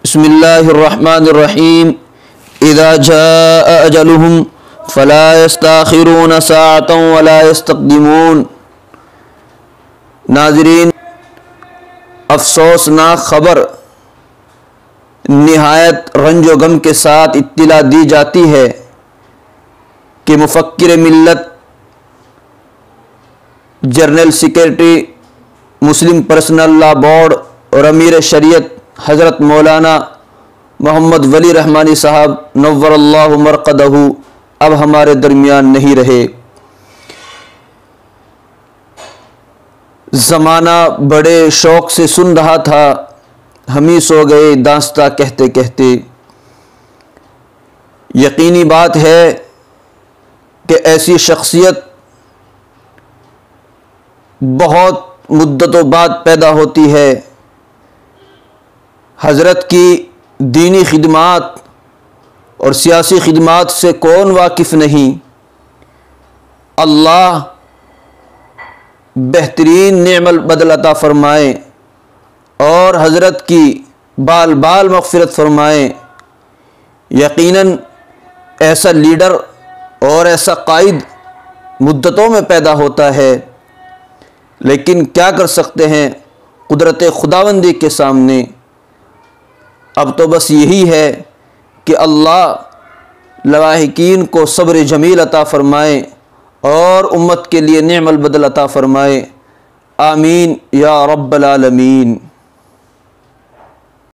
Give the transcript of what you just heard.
بسم اللہ الرحمن الرحیم اذا جاء اجلهم فلا يستاخرون ساعة ولا يستقدمون۔ ناظرین، افسوسناک خبر نہایت رنج و غم کے ساتھ اطلاع دی جاتی ہے کہ مفکر ملت، جنرل سیکریٹری مسلم پرسنل لا بورڈ اور امیر شریعت حضرت مولانا محمد ولی رحمانی صاحب نور اللہ مرقدہ اب ہمارے درمیان نہیں رہے۔ زمانہ بڑے شوق سے سن رہا تھا، ہم ہی سو گئے داستہ کہتے کہتے۔ یقینی بات ہے کہ ایسی شخصیت بہت مدتوں بعد پیدا ہوتی ہے۔ حضرت کی دینی خدمات اور سیاسی خدمات سے کون واقف نہیں؟ اللہ بہترین نعم البدل عطا فرمائے اور حضرت کی بال بال مغفرت فرمائے۔ یقیناً ایسا لیڈر اور ایسا قائد مدتوں میں پیدا ہوتا ہے، لیکن کیا کر سکتے ہیں قدرت خداوندی کے سامنے؟ اب تو بس یہی ہے کہ اللہ لواحقین کو صبر جمیل عطا فرمائے اور امت کے لیے نعم البدل عطا فرمائے۔ آمین یا رب العالمین۔